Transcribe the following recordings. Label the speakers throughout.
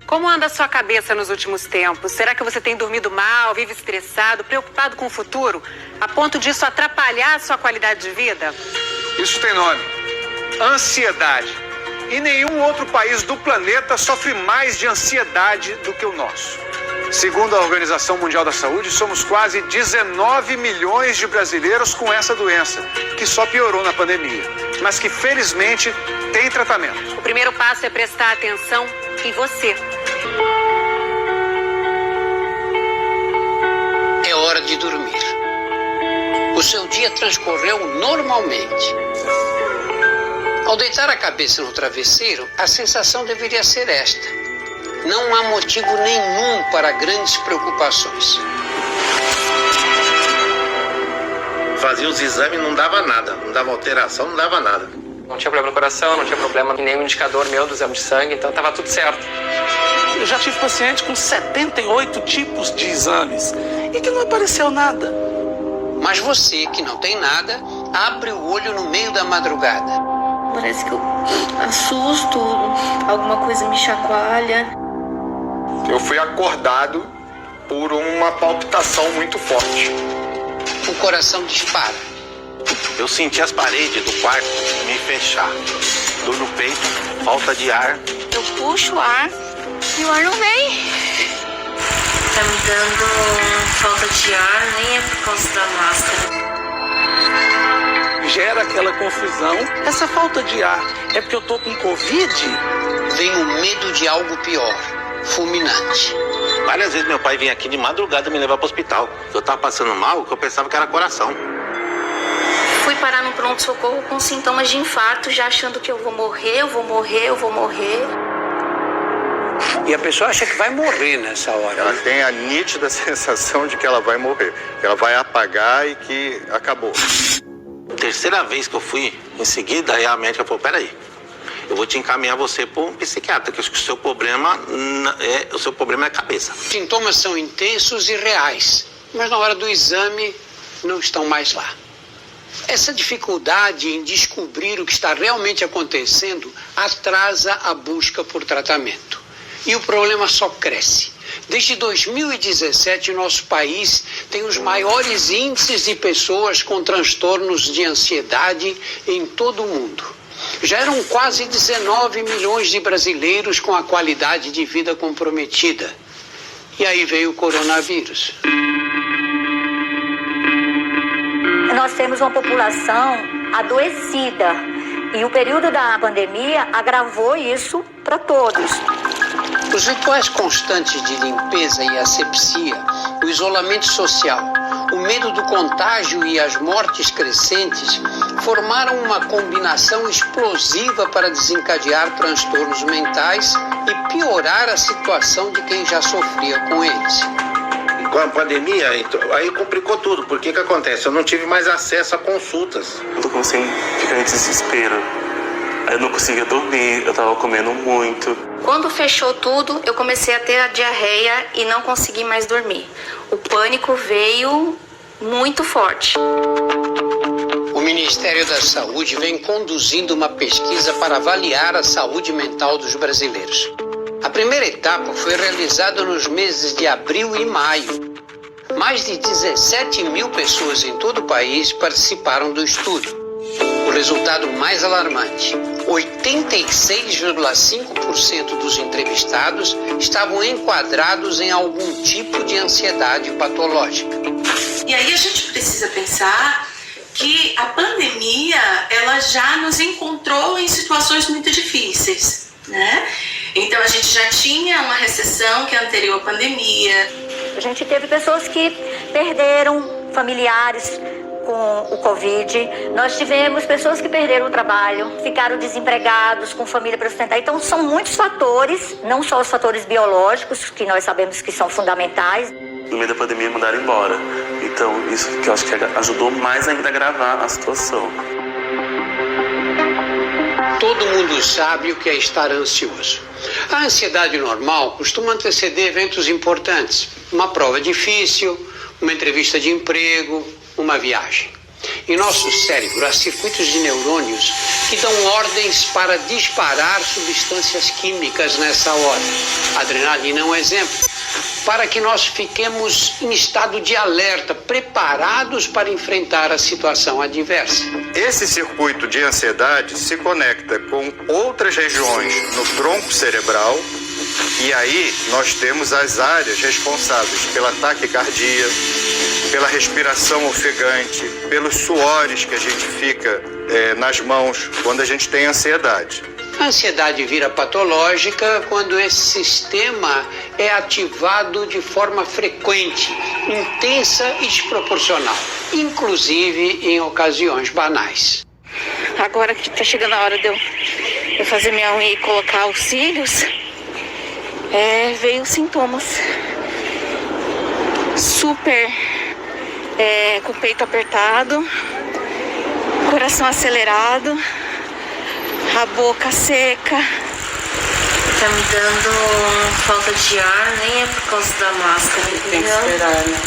Speaker 1: Como anda a sua cabeça nos últimos tempos? Será que você tem dormido mal, vive estressado, preocupado com o futuro, a ponto disso atrapalhar a sua qualidade de vida?
Speaker 2: Isso tem nome: ansiedade. E nenhum outro país do planeta sofre mais de ansiedade do que o nosso. Segundo a Organização Mundial da Saúde, somos quase 19 milhões de brasileiros com essa doença, que só piorou na pandemia, mas que felizmente tem tratamento.
Speaker 1: O primeiro passo é prestar atenção em você.
Speaker 3: É hora de dormir. O seu dia transcorreu normalmente. Ao deitar a cabeça no travesseiro, a sensação deveria ser esta: não há motivo nenhum para grandes preocupações.
Speaker 4: Fazia os exames e não dava nada, não dava alteração, não dava nada.
Speaker 5: Não tinha problema no coração, não tinha problema em nenhum indicador meu do exame de sangue, então estava tudo certo.
Speaker 6: Eu já tive paciente com 78 tipos de exames e que não apareceu nada.
Speaker 3: Mas você, que não tem nada, abre o olho no meio da madrugada.
Speaker 7: Parece que eu assusto, alguma coisa me chacoalha.
Speaker 8: Eu fui acordado por uma palpitação muito forte.
Speaker 3: O coração dispara.
Speaker 4: Eu senti as paredes do quarto me fechar. Dor no peito, falta de ar.
Speaker 7: Eu puxo o ar e o ar não vem. Tá me dando falta de ar, nem é por causa da máscara.
Speaker 6: Gera aquela confusão. Essa falta de ar é porque eu tô com Covid?
Speaker 3: Vem o medo de algo pior, fulminante.
Speaker 4: Várias vezes meu pai vinha aqui de madrugada me levar para o hospital. Eu tava passando mal, que eu pensava que era coração.
Speaker 7: Fui parar no pronto-socorro com sintomas de infarto, já achando que eu vou morrer.
Speaker 3: E a pessoa acha que vai morrer nessa hora.
Speaker 8: Ela tem a nítida sensação de que ela vai morrer, que ela vai apagar e que acabou.
Speaker 4: Terceira vez que eu fui, em seguida, aí a médica falou: peraí, eu vou te encaminhar você para um psiquiatra, que o seu problema é a cabeça.
Speaker 3: Sintomas são intensos e reais, mas na hora do exame não estão mais lá. Essa dificuldade em descobrir o que está realmente acontecendo atrasa a busca por tratamento. E o problema só cresce. Desde 2017, nosso país tem os maiores índices de pessoas com transtornos de ansiedade em todo o mundo. Já eram quase 19 milhões de brasileiros com a qualidade de vida comprometida. E aí veio o coronavírus.
Speaker 9: Nós temos uma população adoecida e o período da pandemia agravou isso para todos.
Speaker 3: Os rituais constantes de limpeza e asepsia, o isolamento social, o medo do contágio e as mortes crescentes formaram uma combinação explosiva para desencadear transtornos mentais e piorar a situação de quem já sofria com eles.
Speaker 4: Com a pandemia, aí complicou tudo. Porque o que acontece? Eu não tive mais acesso a consultas.
Speaker 10: Eu comecei a ficar em desespero. Aí eu não conseguia dormir, eu tava comendo muito.
Speaker 7: Quando fechou tudo, eu comecei a ter a diarreia e não consegui mais dormir. O pânico veio muito forte.
Speaker 3: O Ministério da Saúde vem conduzindo uma pesquisa para avaliar a saúde mental dos brasileiros. A primeira etapa foi realizada nos meses de abril e maio. Mais de 17 mil pessoas em todo o país participaram do estudo. O resultado mais alarmante: 86,5% dos entrevistados estavam enquadrados em algum tipo de ansiedade patológica.
Speaker 11: E aí a gente precisa pensar que a pandemia, ela já nos encontrou em situações muito difíceis, né? Então a gente já tinha uma recessão que é anterior à pandemia.
Speaker 9: A gente teve pessoas que perderam familiares com o Covid. Nós tivemos pessoas que perderam o trabalho, ficaram desempregados, com família para sustentar. Então são muitos fatores, não só os fatores biológicos, que nós sabemos que são fundamentais.
Speaker 10: No meio da pandemia mandaram embora. Então isso que eu acho que ajudou mais ainda a agravar a situação.
Speaker 3: Todo mundo sabe o que é estar ansioso. A ansiedade normal costuma anteceder eventos importantes. Uma prova difícil, uma entrevista de emprego, uma viagem. Em nosso cérebro há circuitos de neurônios que dão ordens para disparar substâncias químicas nessa hora. A adrenalina é um exemplo. Para que nós fiquemos em estado de alerta, preparados para enfrentar a situação adversa.
Speaker 8: Esse circuito de ansiedade se conecta com outras regiões no tronco cerebral e aí nós temos as áreas responsáveis pela taquicardia, pela respiração ofegante, pelos suores que a gente fica nas mãos quando a gente tem ansiedade.
Speaker 3: A ansiedade vira patológica quando esse sistema é ativado de forma frequente, intensa e desproporcional, inclusive em ocasiões banais.
Speaker 7: Agora que tá chegando a hora de eu fazer minha unha e colocar os cílios, veio os sintomas. Super, com o peito apertado, coração acelerado, a boca seca. Tá me dando falta de ar, nem é por causa da máscara.
Speaker 3: Tem que esperar, né?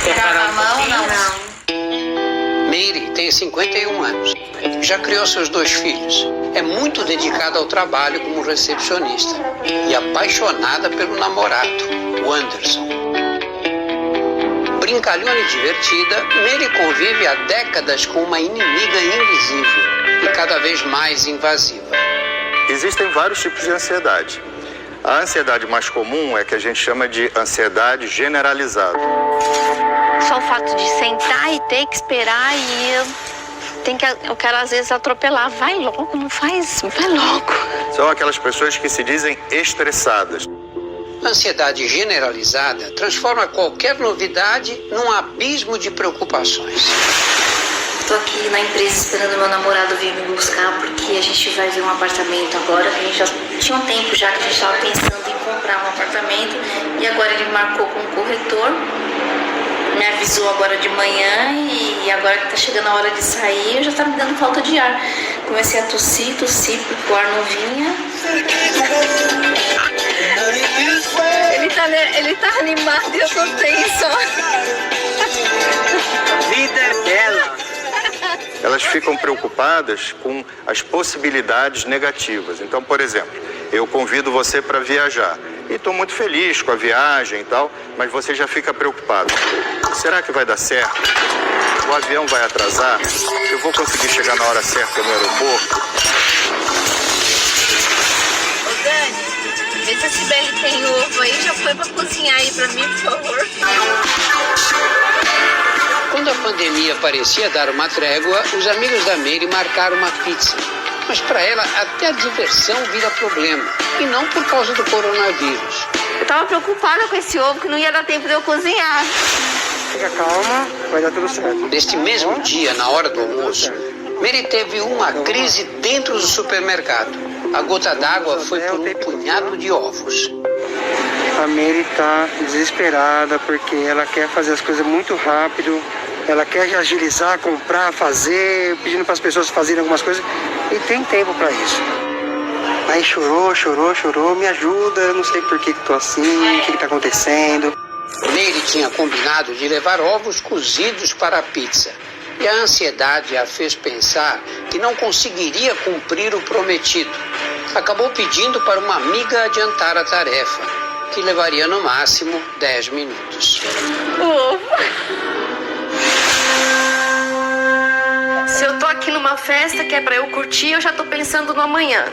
Speaker 7: Quer parar a mão? Não.
Speaker 3: Meire tem 51 anos. Já criou seus 2 filhos. É muito dedicada ao trabalho como recepcionista e apaixonada pelo namorado, o Anderson. Brincalhona e divertida, Meire convive há décadas com uma inimiga invisível e cada vez mais invasiva.
Speaker 8: Existem vários tipos de ansiedade. A ansiedade mais comum é que a gente chama de ansiedade generalizada.
Speaker 7: Só o fato de sentar e ter que esperar e eu quero às vezes atropelar. Vai logo, não faz, vai logo.
Speaker 8: São aquelas pessoas que se dizem estressadas.
Speaker 3: A ansiedade generalizada transforma qualquer novidade num abismo de preocupações.
Speaker 7: Tô aqui na empresa esperando meu namorado vir me buscar porque a gente vai ver um apartamento agora. A gente já tinha um tempo já que a gente estava pensando em comprar um apartamento e agora ele marcou com um corretor. Me avisou agora de manhã e agora que tá chegando a hora de sair, eu já tá me dando falta de ar. Comecei a tossir porque o ar não vinha. Ele tá animado e eu tô tensa.
Speaker 3: Vida é bela.
Speaker 8: Elas ficam preocupadas com as possibilidades negativas. Então, por exemplo, eu convido você para viajar. E estou muito feliz com a viagem e tal, mas você já fica preocupado. Será que vai dar certo? O avião vai atrasar? Eu vou conseguir chegar na hora certa no aeroporto?
Speaker 7: Ô Dani, vê se a Sibeli tem ovo aí, já foi pra cozinhar aí pra mim, por favor.
Speaker 3: Quando a pandemia parecia dar uma trégua, os amigos da Meire marcaram uma pizza. Mas para ela, até a diversão vira problema. E não por causa do coronavírus.
Speaker 7: Eu tava preocupada com esse ovo que não ia dar tempo de eu cozinhar.
Speaker 12: Fica calma, vai dar tudo certo.
Speaker 3: Neste mesmo dia, na hora do almoço, Meire teve uma crise dentro do supermercado. A gota d'água foi por um punhado de ovos.
Speaker 12: A Meire tá desesperada porque ela quer fazer as coisas muito rápido. Ela quer agilizar, comprar, fazer, pedindo para as pessoas fazerem algumas coisas. E tem tempo para isso. Aí chorou, me ajuda, eu não sei por que tô assim, o que tá acontecendo.
Speaker 3: Meire tinha combinado de levar ovos cozidos para a pizza. E a ansiedade a fez pensar que não conseguiria cumprir o prometido. Acabou pedindo para uma amiga adiantar a tarefa, que levaria no máximo 10 minutos.
Speaker 7: Se eu tô aqui numa festa que é pra eu curtir, eu já tô pensando no amanhã.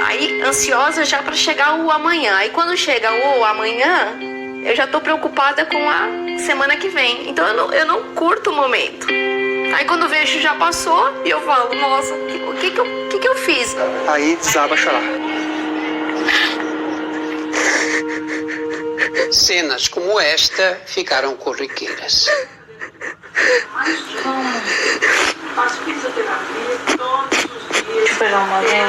Speaker 7: Aí, ansiosa já pra chegar o amanhã. Aí, quando chega o amanhã, eu já tô preocupada com a semana que vem. Então, eu não curto o momento. Aí, quando vejo, já passou e eu falo, nossa, o que eu fiz?
Speaker 12: Aí, desaba a chorar.
Speaker 3: Cenas como esta ficaram corriqueiras.
Speaker 7: Calma. Faço fisioterapia todos os dias. Deixa eu pegar uma aguinha.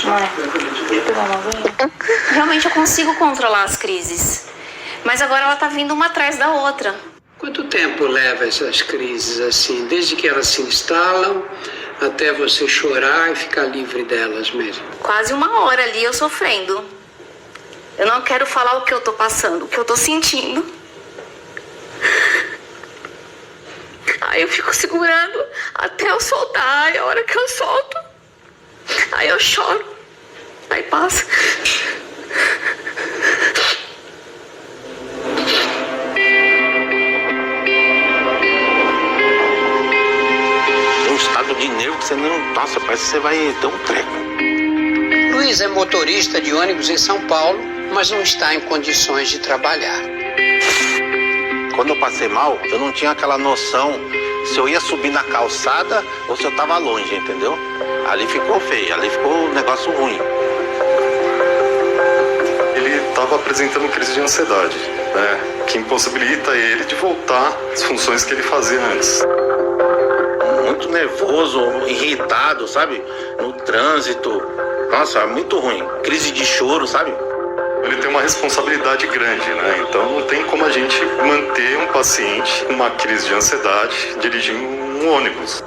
Speaker 7: Mãe, deixa eu pegar uma aguinha. Realmente eu consigo controlar as crises. Mas agora ela tá vindo uma atrás da outra.
Speaker 3: Quanto tempo leva essas crises assim? Desde que elas se instalam até você chorar e ficar livre delas mesmo?
Speaker 7: Quase 1 hora ali eu sofrendo. Eu não quero falar o que eu tô passando, o que eu tô sentindo. Aí eu fico segurando até eu soltar, e a hora que eu solto, aí eu choro, aí passa.
Speaker 4: Um estado de nervo que você não... Nossa, parece que você vai ter um treco.
Speaker 3: Luiz é motorista de ônibus em São Paulo, mas não está em condições de trabalhar.
Speaker 4: Quando eu passei mal, eu não tinha aquela noção se eu ia subir na calçada ou se eu tava longe, entendeu? Ali ficou feio, ali ficou um negócio ruim.
Speaker 13: Ele estava apresentando crise de ansiedade, né? Que impossibilita ele de voltar às funções que ele fazia antes.
Speaker 4: Muito nervoso, irritado, sabe? No trânsito. Nossa, é muito ruim. Crise de choro, sabe?
Speaker 13: Ele tem uma responsabilidade grande, né? Então não tem como a gente manter um paciente numa crise de ansiedade dirigindo um ônibus.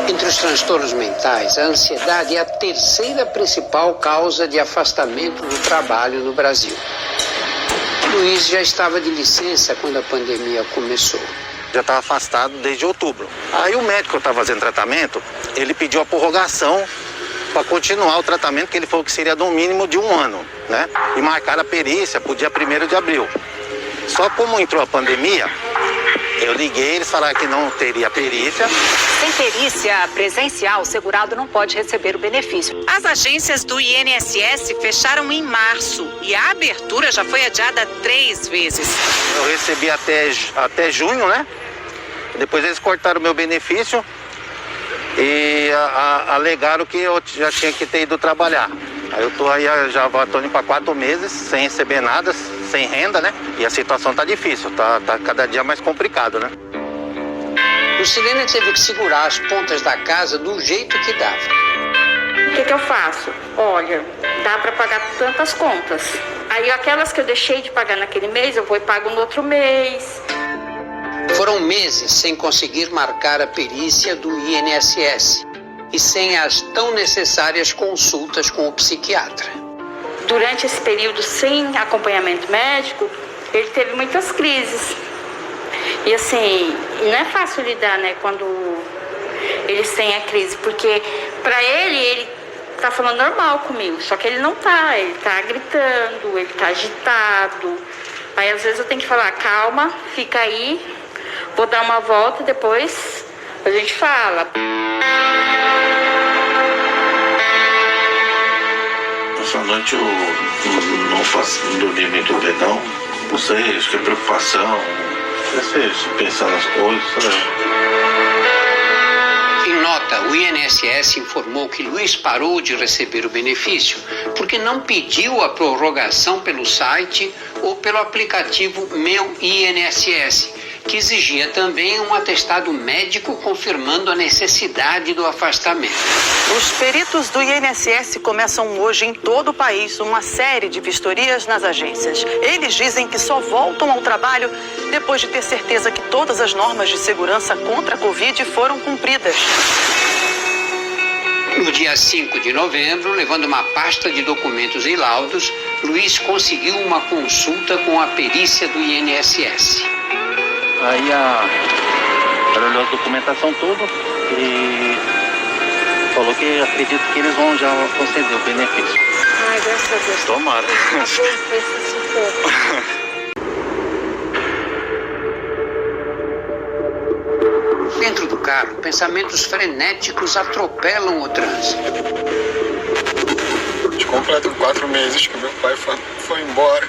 Speaker 3: Entre os transtornos mentais, a ansiedade é a terceira principal causa de afastamento do trabalho no Brasil. Luiz já estava de licença quando a pandemia começou.
Speaker 4: Já estava afastado desde outubro. Aí o médico que eu estava fazendo tratamento, ele pediu a prorrogação para continuar o tratamento, que ele falou que seria no mínimo de 1 ano, né? E marcaram a perícia para o dia 1º de abril. Só como entrou a pandemia, eu liguei, eles falaram que não teria perícia.
Speaker 1: Sem perícia presencial, o segurado não pode receber o benefício. As agências do INSS fecharam em março e a abertura já foi adiada 3 vezes.
Speaker 4: Eu recebi até junho, né? Depois eles cortaram o meu benefício e alegaram que eu já tinha que ter ido trabalhar. Aí eu tô aí, já tô indo para 4 meses sem receber nada, sem renda, né? E a situação tá difícil, tá cada dia mais complicado, né?
Speaker 3: Lucilene teve que segurar as pontas da casa do jeito que dava.
Speaker 7: O que eu faço? Olha, dá para pagar tantas contas. Aí aquelas que eu deixei de pagar naquele mês, eu vou e pago no outro mês.
Speaker 3: Foram meses sem conseguir marcar a perícia do INSS e sem as tão necessárias consultas com o psiquiatra.
Speaker 7: Durante esse período sem acompanhamento médico, ele teve muitas crises. E assim, não é fácil lidar, né, quando eles têm a crise, porque para ele tá falando normal comigo, só que ele não tá, ele tá gritando, ele tá agitado. Aí às vezes eu tenho que falar, calma, fica aí, vou dar uma volta e depois a gente fala.
Speaker 4: Essa noite eu não dormi muito bem, não. Não sei, acho que é preocupação. Você pensar nas coisas.
Speaker 3: Em nota, o INSS informou que Luiz parou de receber o benefício porque não pediu a prorrogação pelo site ou pelo aplicativo Meu INSS, que exigia também um atestado médico confirmando a necessidade do afastamento.
Speaker 14: Os peritos do INSS começam hoje em todo o país uma série de vistorias nas agências. Eles dizem que só voltam ao trabalho depois de ter certeza que todas as normas de segurança contra a Covid foram cumpridas.
Speaker 3: No dia 5 de novembro, levando uma pasta de documentos e laudos, Luiz conseguiu uma consulta com a perícia do INSS.
Speaker 6: Aí ela olhou a documentação toda e falou que acredito que eles vão já conceder o benefício.
Speaker 7: Ai, graças a Deus.
Speaker 6: Tomara.
Speaker 3: Dentro do carro, pensamentos frenéticos atropelam o trânsito.
Speaker 15: Completam 4 meses que meu pai foi embora.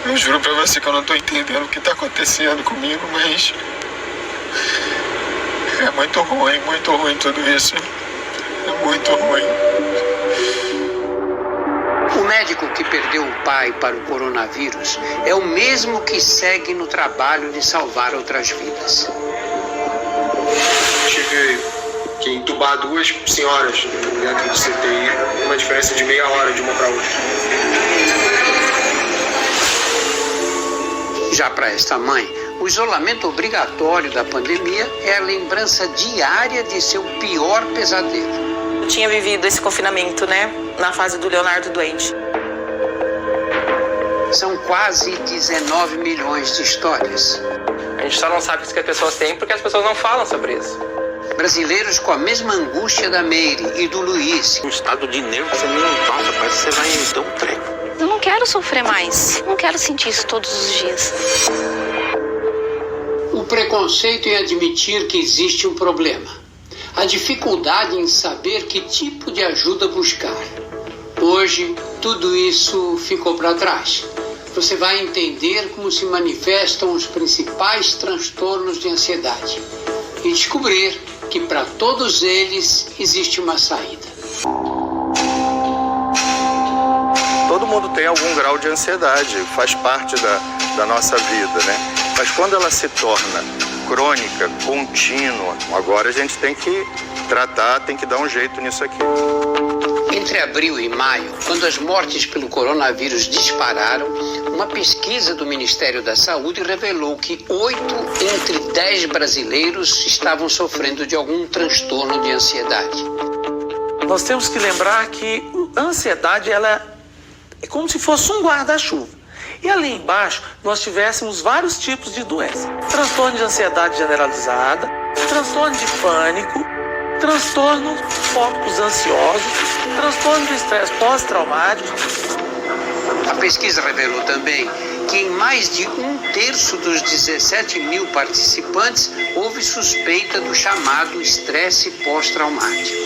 Speaker 15: Eu juro pra você que eu não tô entendendo o que tá acontecendo comigo, mas é muito ruim tudo isso. É muito ruim.
Speaker 3: O médico que perdeu o pai para o coronavírus é o mesmo que segue no trabalho de salvar outras vidas.
Speaker 15: Tive que entubar 2 senhoras dentro do CTI, uma diferença de meia hora de uma para outra.
Speaker 3: Já para esta mãe, o isolamento obrigatório da pandemia é a lembrança diária de seu pior pesadelo.
Speaker 14: Eu tinha vivido esse confinamento, né, na fase do Leonardo doente.
Speaker 3: São quase 19 milhões de histórias.
Speaker 5: A gente só não sabe o que as pessoas têm porque as pessoas não falam sobre isso.
Speaker 3: Brasileiros com a mesma angústia da Meire e do Luiz.
Speaker 4: Um estado de nervo, você nem nossa, parece que você vai ter um treco.
Speaker 16: Eu não quero sofrer mais. Não quero sentir isso todos os dias.
Speaker 3: O preconceito em admitir que existe um problema. A dificuldade em saber que tipo de ajuda buscar. Hoje, tudo isso ficou para trás. Você vai entender como se manifestam os principais transtornos de ansiedade e descobrir que para todos eles existe uma saída.
Speaker 8: Todo mundo tem algum grau de ansiedade, faz parte da nossa vida, né? Mas quando ela se torna crônica, contínua, agora a gente tem que tratar, tem que dar um jeito nisso aqui.
Speaker 3: Entre abril e maio, quando as mortes pelo coronavírus dispararam, uma pesquisa do Ministério da Saúde revelou que 8 entre 10 brasileiros estavam sofrendo de algum transtorno de ansiedade.
Speaker 17: Nós temos que lembrar que a ansiedade ela é como se fosse um guarda-chuva. E ali embaixo nós tivéssemos vários tipos de doença. Transtorno de ansiedade generalizada, transtorno de pânico, transtornos focos ansiosos, transtorno de estresse pós-traumático.
Speaker 3: A pesquisa revelou também que em mais de 1/3 dos 17 mil participantes houve suspeita do chamado estresse pós-traumático.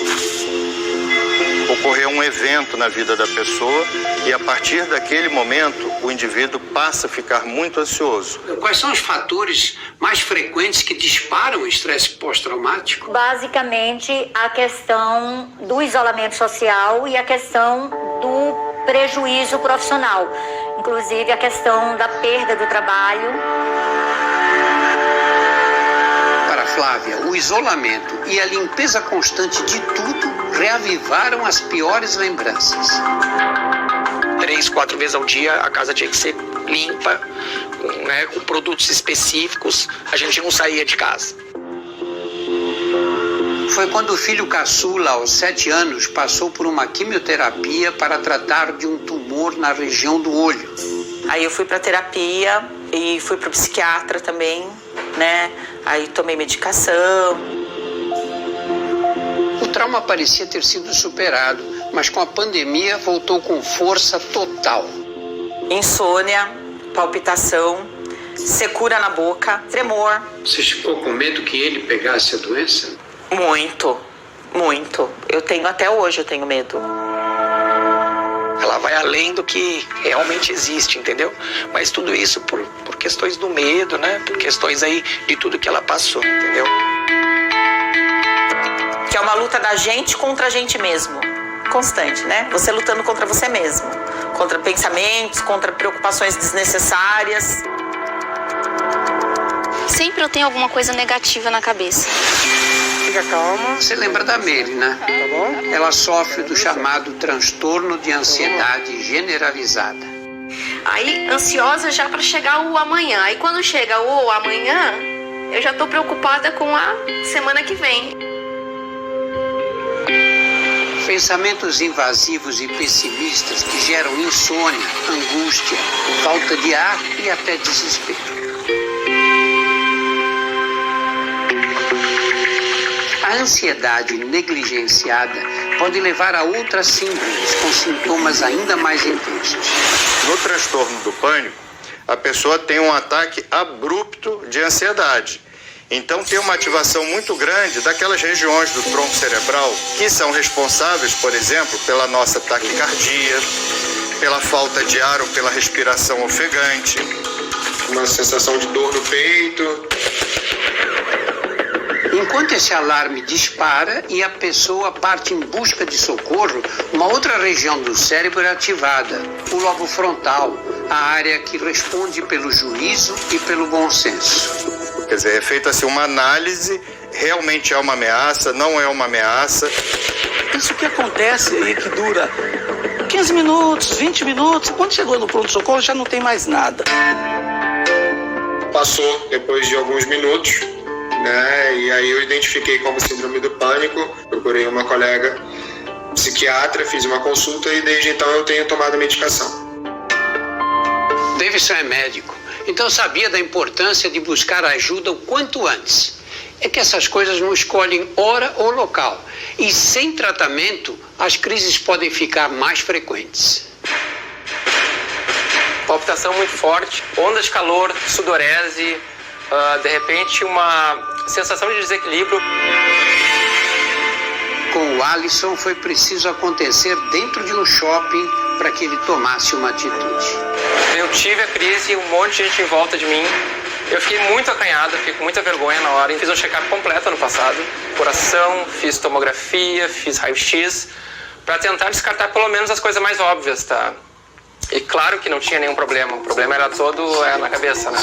Speaker 8: Ocorreu um evento na vida da pessoa e a partir daquele momento o indivíduo passa a ficar muito ansioso.
Speaker 3: Quais são os fatores mais frequentes que disparam o estresse pós-traumático?
Speaker 9: Basicamente, a questão do isolamento social e a questão do prejuízo profissional, inclusive a questão da perda do trabalho.
Speaker 3: Para Flávia, o isolamento e a limpeza constante de tudo reavivaram as piores lembranças.
Speaker 18: 3, 4 vezes ao dia a casa tinha que ser limpa, com produtos específicos, a gente não saía de casa.
Speaker 3: Foi quando o filho caçula, aos 7 anos, passou por uma quimioterapia para tratar de um tumor na região do olho.
Speaker 19: Aí eu fui para terapia e fui para o psiquiatra também, né? Aí tomei medicação.
Speaker 3: O trauma parecia ter sido superado, mas com a pandemia voltou com força total.
Speaker 19: Insônia, palpitação, secura na boca, tremor.
Speaker 3: Você ficou com medo que ele pegasse a doença?
Speaker 19: Muito, muito. Até hoje eu tenho medo.
Speaker 18: Ela vai além do que realmente existe, entendeu? Mas tudo isso por questões do medo, né? Por questões aí de tudo que ela passou, entendeu?
Speaker 19: Que é uma luta da gente contra a gente mesmo. Constante, né? Você lutando contra você mesmo. Contra pensamentos, contra preocupações desnecessárias.
Speaker 16: Sempre eu tenho alguma coisa negativa na cabeça.
Speaker 3: Fica calma. Você lembra da Meire, né? Tá bom? Ela sofre do chamado transtorno de ansiedade generalizada.
Speaker 20: Aí, ansiosa já para chegar o amanhã. Aí, quando chega o amanhã, eu já tô preocupada com a semana que vem.
Speaker 3: Pensamentos invasivos e pessimistas que geram insônia, angústia, falta de ar e até desespero. A ansiedade negligenciada pode levar a outras síndromes com sintomas ainda mais intensos.
Speaker 8: No transtorno do pânico, a pessoa tem um ataque abrupto de ansiedade. Então tem uma ativação muito grande daquelas regiões do tronco cerebral que são responsáveis, por exemplo, pela nossa taquicardia, pela falta de ar ou pela respiração ofegante.
Speaker 15: Uma sensação de dor no peito.
Speaker 3: Enquanto esse alarme dispara e a pessoa parte em busca de socorro, uma outra região do cérebro é ativada, o lobo frontal, a área que responde pelo juízo e pelo bom senso.
Speaker 8: Quer dizer, é feita assim uma análise, realmente é uma ameaça, não é uma ameaça.
Speaker 17: Isso que acontece aí que dura 15 minutos, 20 minutos, quando chegou no pronto-socorro já não tem mais nada.
Speaker 15: Passou depois de alguns minutos, né? E aí eu identifiquei como síndrome do pânico, procurei uma colega psiquiatra, fiz uma consulta e desde então eu tenho tomado medicação.
Speaker 3: Davidson é médico Então sabia da importância de buscar ajuda o quanto antes. É que essas coisas não escolhem hora ou local. E sem tratamento, as crises podem ficar mais frequentes.
Speaker 5: Palpitação muito forte, onda de calor, sudorese, de repente uma sensação de desequilíbrio.
Speaker 3: Com o Alisson foi preciso acontecer dentro de um shopping para que ele tomasse uma atitude.
Speaker 5: Eu tive a crise, um monte de gente em volta de mim. Eu fiquei muito acanhado, fiquei com muita vergonha na hora. Fiz um check-up completo ano passado. Coração, fiz tomografia, fiz raio-x, para tentar descartar pelo menos as coisas mais óbvias, tá? E claro que não tinha nenhum problema. O problema era todo na cabeça, né?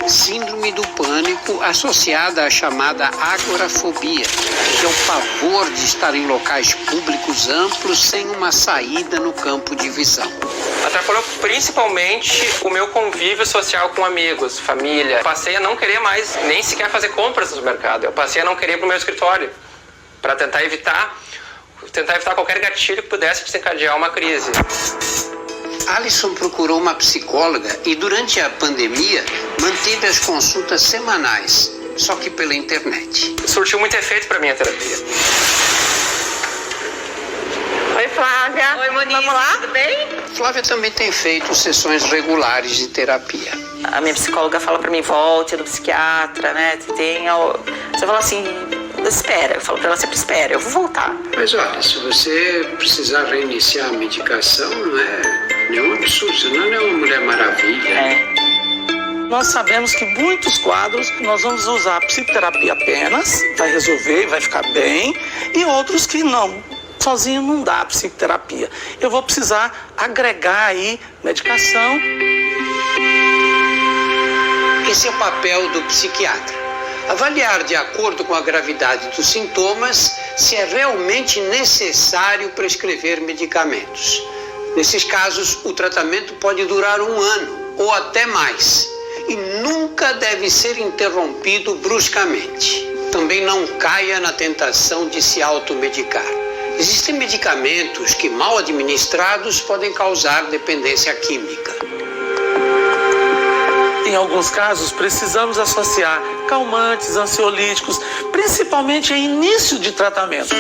Speaker 3: Síndrome do pânico associada à chamada agorafobia, que é o pavor de estar em locais públicos amplos sem uma saída no campo de visão.
Speaker 5: Atrapalhou principalmente o meu convívio social com amigos, família. Passei a não querer mais nem sequer fazer compras no supermercado. Eu passei a não querer ir para o meu escritório, para tentar evitar qualquer gatilho que pudesse desencadear uma crise.
Speaker 3: Alisson procurou uma psicóloga e durante a pandemia manteve as consultas semanais, só que pela internet.
Speaker 5: Surtiu muito efeito para mim a terapia.
Speaker 19: Oi, Flávia. Oi, Monique. Vamos lá? Tudo bem?
Speaker 3: Flávia também tem feito sessões regulares de terapia.
Speaker 19: A minha psicóloga fala pra mim, volte do psiquiatra, né? Você fala assim, espera. Eu falo pra ela, sempre espera, eu vou voltar.
Speaker 3: Mas olha, se você precisar reiniciar a medicação, não é nenhum absurdo, você não é uma Mulher Maravilha.
Speaker 17: Nós sabemos que muitos quadros nós vamos usar psicoterapia apenas, vai resolver e vai ficar bem, e outros que não. Sozinho não dá psicoterapia. Eu vou precisar agregar aí medicação.
Speaker 3: Esse é o papel do psiquiatra. Avaliar de acordo com a gravidade dos sintomas se é realmente necessário prescrever medicamentos. Nesses casos, o tratamento pode durar 1 ano ou até mais e nunca deve ser interrompido bruscamente. Também não caia na tentação de se automedicar. Existem medicamentos que, mal administrados, podem causar dependência química.
Speaker 17: Em alguns casos, precisamos associar calmantes, ansiolíticos, principalmente em início de tratamento.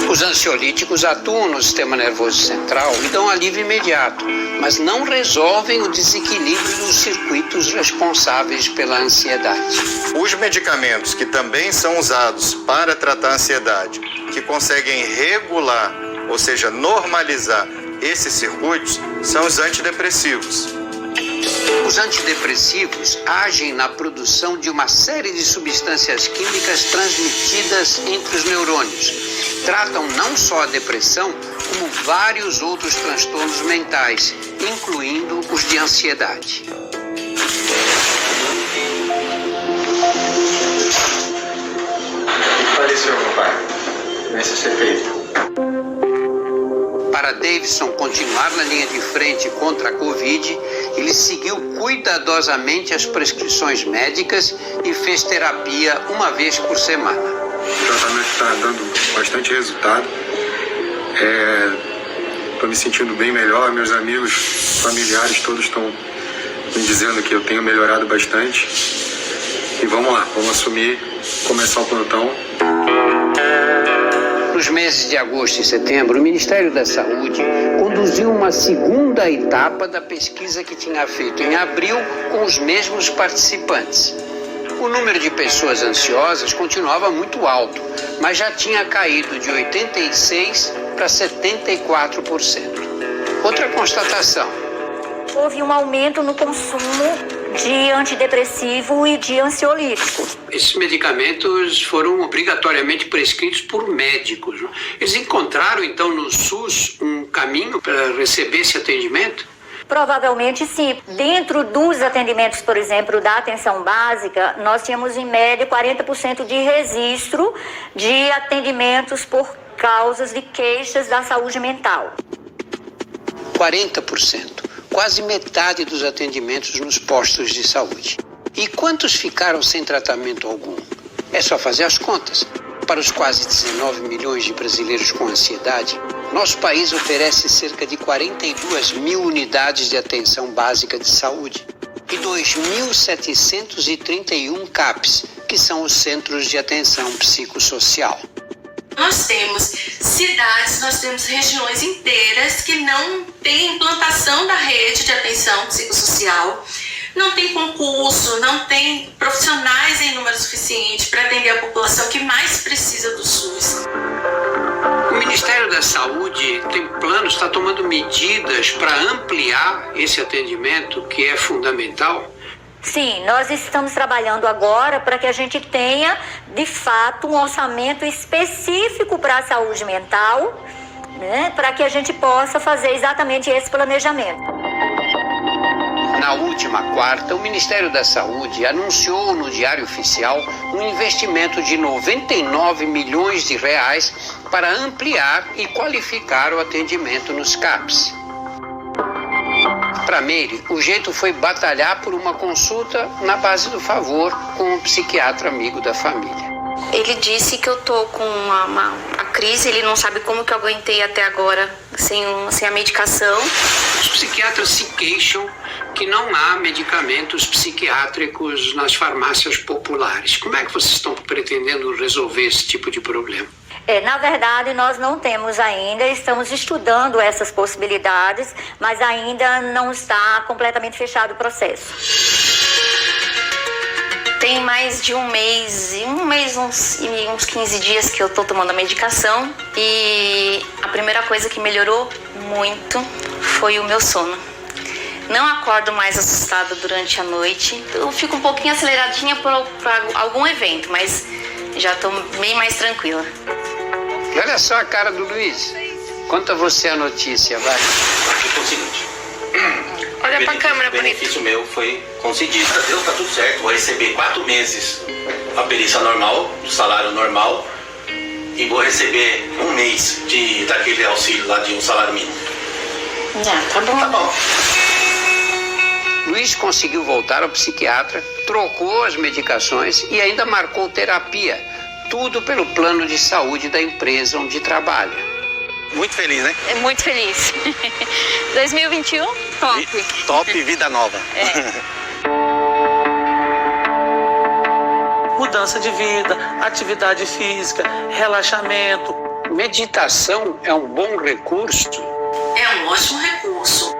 Speaker 3: Os ansiolíticos atuam no sistema nervoso central e dão alívio imediato, mas não resolvem o desequilíbrio dos circuitos responsáveis pela ansiedade.
Speaker 8: Os medicamentos que também são usados para tratar a ansiedade, que conseguem regular, ou seja, normalizar esses circuitos, são os antidepressivos.
Speaker 3: Os antidepressivos agem na produção de uma série de substâncias químicas transmitidas entre os neurônios. Tratam não só a depressão, como vários outros transtornos mentais, incluindo os de ansiedade.
Speaker 15: Faleceu meu pai nessa CPI.
Speaker 3: Para Davidson continuar na linha de frente contra a Covid, ele seguiu cuidadosamente as prescrições médicas e fez terapia 1 vez por semana.
Speaker 15: O tratamento está dando bastante resultado. Estou me sentindo bem melhor. Meus amigos, familiares, todos estão me dizendo que eu tenho melhorado bastante. E vamos lá, vamos assumir, começar o plantão.
Speaker 3: Nos meses de agosto e setembro, o Ministério da Saúde conduziu uma segunda etapa da pesquisa que tinha feito em abril com os mesmos participantes. O número de pessoas ansiosas continuava muito alto, mas já tinha caído de 86% para 74%. Outra constatação.
Speaker 9: Houve um aumento no consumo de antidepressivo e de ansiolítico.
Speaker 3: Esses medicamentos foram obrigatoriamente prescritos por médicos. Eles encontraram, então, no SUS um caminho para receber esse atendimento?
Speaker 9: Provavelmente sim. Dentro dos atendimentos, por exemplo, da atenção básica, nós tínhamos em média 40% de registro de atendimentos por causas de queixas da saúde mental.
Speaker 3: 40%. Quase metade dos atendimentos nos postos de saúde. E quantos ficaram sem tratamento algum? É só fazer as contas. Para os quase 19 milhões de brasileiros com ansiedade, Nosso país oferece cerca de 42 mil unidades de atenção básica de saúde e 2.731 CAPs, que são os Centros de Atenção Psicossocial.
Speaker 11: Nós temos cidades, nós temos regiões inteiras que não têm implantação da rede de atenção psicossocial, não tem concurso, não tem profissionais em número suficiente para atender a população que mais precisa do SUS.
Speaker 3: O Ministério da Saúde tem planos, está tomando medidas para ampliar esse atendimento, que é fundamental.
Speaker 9: Sim, nós estamos trabalhando agora para que a gente tenha, de fato, um orçamento específico para a saúde mental, né, para que a gente possa fazer exatamente esse planejamento.
Speaker 3: Na última quarta, o Ministério da Saúde anunciou no Diário Oficial um investimento de 99 milhões de reais para ampliar e qualificar o atendimento nos CAPs. Para Meire, o jeito foi batalhar por uma consulta na base do favor com um psiquiatra amigo da família.
Speaker 20: Ele disse que eu tô com a crise, ele não sabe como que eu aguentei até agora sem a medicação.
Speaker 3: Os psiquiatras se queixam que não há medicamentos psiquiátricos nas farmácias populares. Como é que vocês estão pretendendo resolver esse tipo de problema?
Speaker 9: Na verdade, nós não temos ainda, estamos estudando essas possibilidades, mas ainda não está completamente fechado o processo.
Speaker 20: Tem mais de um mês, uns 15 dias que eu tô tomando a medicação e a primeira coisa que melhorou muito foi o meu sono. Não acordo mais assustada durante a noite, eu fico um pouquinho aceleradinha para algum evento, mas já tô bem mais tranquila.
Speaker 3: Olha só a cara do Luiz. Conta você a notícia, vai.
Speaker 6: Aqui foi o seguinte.
Speaker 20: Olha pra câmera,
Speaker 6: bonito. O benefício meu foi concedido. Deus, tá tudo certo. Vou receber 4 meses a perícia normal, o salário normal. E vou receber 1 mês daquele auxílio lá de um salário mínimo.
Speaker 20: Tá bom.
Speaker 6: Tá bom.
Speaker 3: Luiz conseguiu voltar ao psiquiatra, trocou as medicações e ainda marcou terapia. Tudo pelo plano de saúde da empresa onde trabalha.
Speaker 4: Muito feliz, né?
Speaker 16: É muito feliz. 2021, top.
Speaker 4: Top, vida nova.
Speaker 17: Mudança de vida, atividade física, relaxamento.
Speaker 3: Meditação é um bom recurso?
Speaker 11: É um ótimo recurso.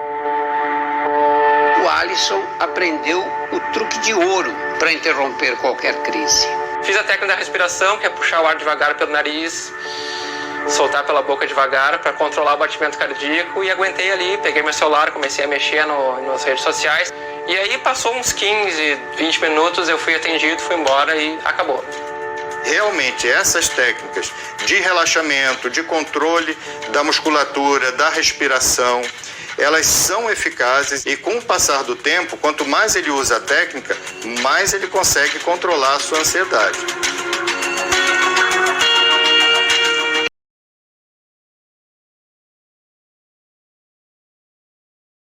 Speaker 3: O Alisson aprendeu o truque de ouro para interromper qualquer crise.
Speaker 5: Fiz a técnica da respiração, que é puxar o ar devagar pelo nariz, soltar pela boca devagar para controlar o batimento cardíaco e aguentei ali, peguei meu celular, comecei a mexer nas redes sociais e aí passou uns 15, 20 minutos, eu fui atendido, fui embora e acabou.
Speaker 8: Realmente, essas técnicas de relaxamento, de controle da musculatura, da respiração, elas são eficazes e com o passar do tempo, quanto mais ele usa a técnica, mais ele consegue controlar a sua ansiedade.